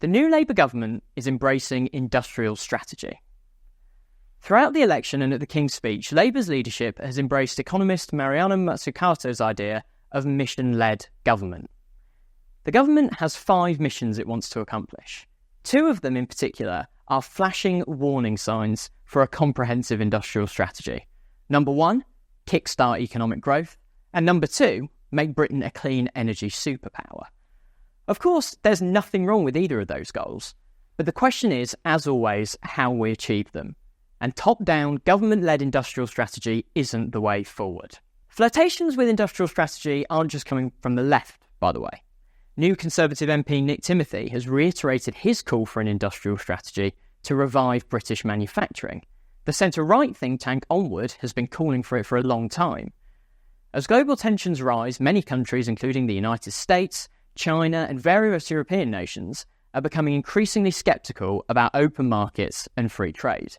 The new Labour government is embracing industrial strategy. Throughout the election and at the King's speech, Labour's leadership has embraced economist Mariana Mazzucato's idea of mission-led government. The government has 5 missions it wants to accomplish. 2 of them in particular are flashing warning signs for a comprehensive industrial strategy. Number 1, kickstart economic growth, and number 2, make Britain a clean energy superpower. Of course, there's nothing wrong with either of those goals, but the question is, as always, how we achieve them. And top-down, government-led industrial strategy isn't the way forward. Flirtations with industrial strategy aren't just coming from the left, by the way. New Conservative MP Nick Timothy has reiterated his call for an industrial strategy to revive British manufacturing. The centre-right think tank Onward has been calling for it for a long time. As global tensions rise, many countries, including the United States, China and various European nations, are becoming increasingly sceptical about open markets and free trade.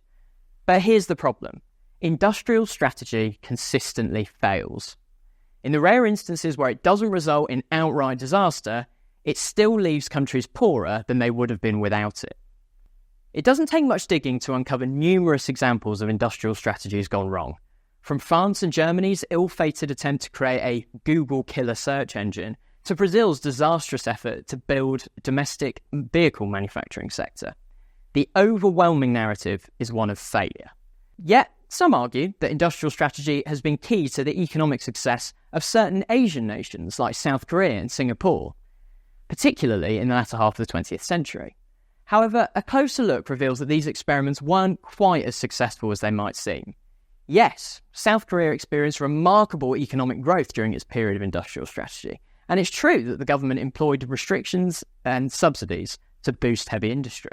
But here's the problem. Industrial strategy consistently fails. In the rare instances where it doesn't result in outright disaster, it still leaves countries poorer than they would have been without it. It doesn't take much digging to uncover numerous examples of industrial strategies gone wrong. From France and Germany's ill-fated attempt to create a Google killer search engine, to Brazil's disastrous effort to build a domestic vehicle manufacturing sector. The overwhelming narrative is one of failure. Yet, some argue that industrial strategy has been key to the economic success of certain Asian nations like South Korea and Singapore, particularly in the latter half of the 20th century. However, a closer look reveals that these experiments weren't quite as successful as they might seem. Yes, South Korea experienced remarkable economic growth during its period of industrial strategy, and it's true that the government employed restrictions and subsidies to boost heavy industry.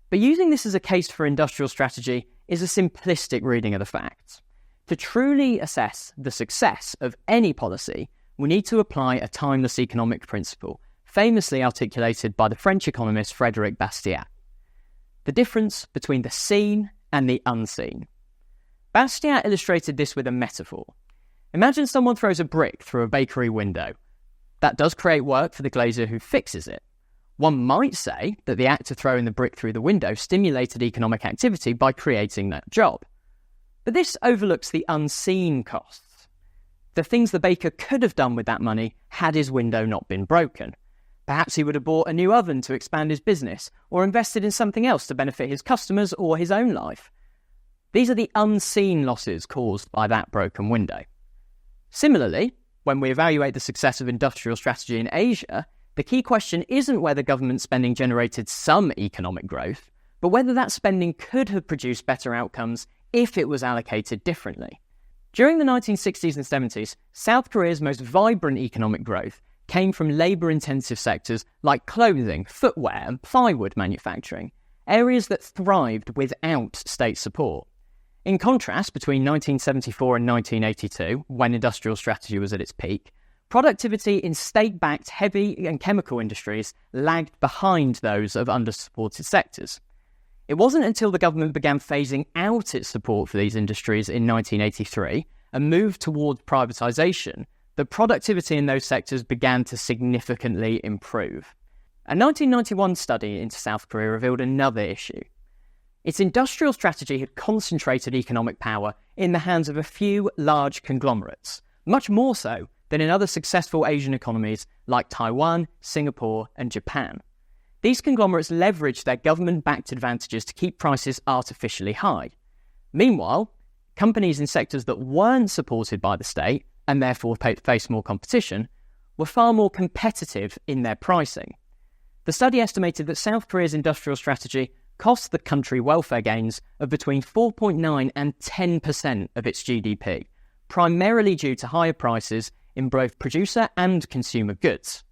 But using this as a case for industrial strategy is a simplistic reading of the facts. To truly assess the success of any policy, we need to apply a timeless economic principle, famously articulated by the French economist Frédéric Bastiat. The difference between the seen and the unseen. Bastiat illustrated this with a metaphor. Imagine someone throws a brick through a bakery window. That does create work for the glazier who fixes it. One might say that the act of throwing the brick through the window stimulated economic activity by creating that job. But this overlooks the unseen costs. The things the baker could have done with that money had his window not been broken. Perhaps he would have bought a new oven to expand his business, or invested in something else to benefit his customers or his own life. These are the unseen losses caused by that broken window. Similarly, when we evaluate the success of industrial strategy in Asia, the key question isn't whether government spending generated some economic growth, but whether that spending could have produced better outcomes if it was allocated differently. During the 1960s and 70s, South Korea's most vibrant economic growth came from labour-intensive sectors like clothing, footwear and plywood manufacturing, areas that thrived without state support. In contrast, between 1974 and 1982, when industrial strategy was at its peak, productivity in state-backed heavy and chemical industries lagged behind those of under-supported sectors. It wasn't until the government began phasing out its support for these industries in 1983 and moved towards privatisation that productivity in those sectors began to significantly improve. A 1991 study into South Korea revealed another issue. Its industrial strategy had concentrated economic power in the hands of a few large conglomerates, much more so than in other successful Asian economies like Taiwan, Singapore and Japan. These conglomerates leveraged their government-backed advantages to keep prices artificially high. Meanwhile, companies in sectors that weren't supported by the state, and therefore faced more competition, were far more competitive in their pricing. The study estimated that South Korea's industrial strategy cost the country welfare gains of between 4.9 and 10% of its GDP, primarily due to higher prices in both producer and consumer goods.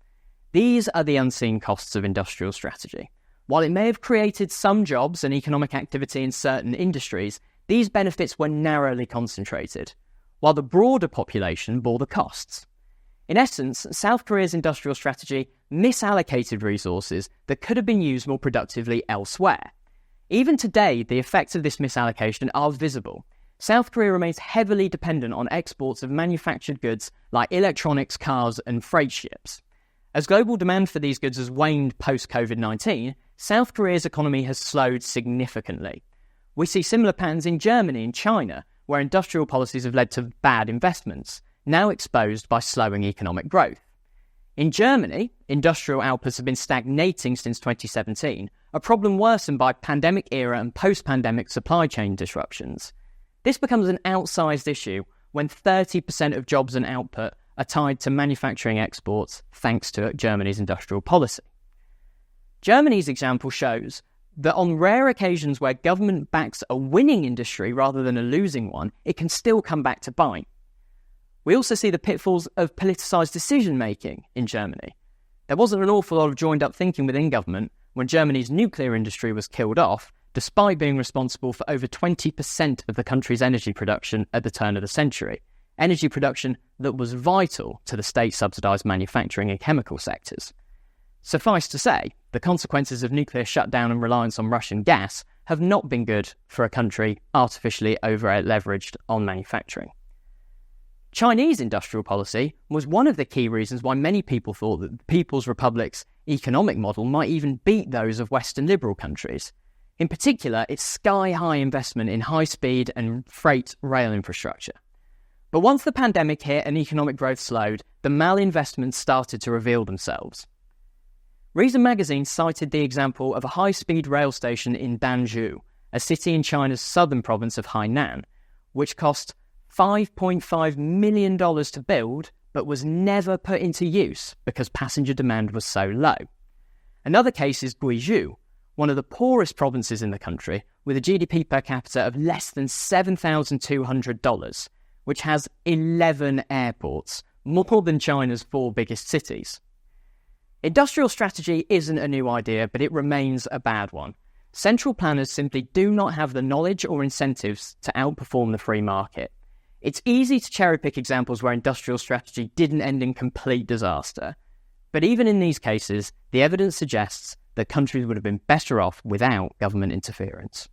These are the unseen costs of industrial strategy. While it may have created some jobs and economic activity in certain industries, these benefits were narrowly concentrated, while the broader population bore the costs. In essence, South Korea's industrial strategy misallocated resources that could have been used more productively elsewhere. Even today, the effects of this misallocation are visible. South Korea remains heavily dependent on exports of manufactured goods like electronics, cars, and freight ships. As global demand for these goods has waned post-COVID-19, South Korea's economy has slowed significantly. We see similar patterns in Germany and China, where industrial policies have led to bad investments, now exposed by slowing economic growth. In Germany, industrial outputs have been stagnating since 2017, a problem worsened by pandemic-era and post-pandemic supply chain disruptions. This becomes an outsized issue when 30% of jobs and output are tied to manufacturing exports thanks to Germany's industrial policy. Germany's example shows that on rare occasions where government backs a winning industry rather than a losing one, it can still come back to bite. We also see the pitfalls of politicised decision-making in Germany. There wasn't an awful lot of joined-up thinking within government when Germany's nuclear industry was killed off, despite being responsible for over 20% of the country's energy production at the turn of the century, energy production that was vital to the state-subsidised manufacturing and chemical sectors. Suffice to say, the consequences of nuclear shutdown and reliance on Russian gas have not been good for a country artificially over-leveraged on manufacturing. Chinese industrial policy was one of the key reasons why many people thought that the People's Republic's economic model might even beat those of Western liberal countries. In particular, its sky-high investment in high-speed and freight rail infrastructure. But once the pandemic hit and economic growth slowed, the malinvestments started to reveal themselves. Reason magazine cited the example of a high-speed rail station in Danzhou, a city in China's southern province of Hainan, which cost $5.5 million to build, but was never put into use because passenger demand was so low. Another case is Guizhou, one of the poorest provinces in the country, with a GDP per capita of less than $7,200, which has 11 airports, more than China's 4 biggest cities. Industrial strategy isn't a new idea, but it remains a bad one. Central planners simply do not have the knowledge or incentives to outperform the free market. It's easy to cherry-pick examples where industrial strategy didn't end in complete disaster. But even in these cases, the evidence suggests that countries would have been better off without government interference.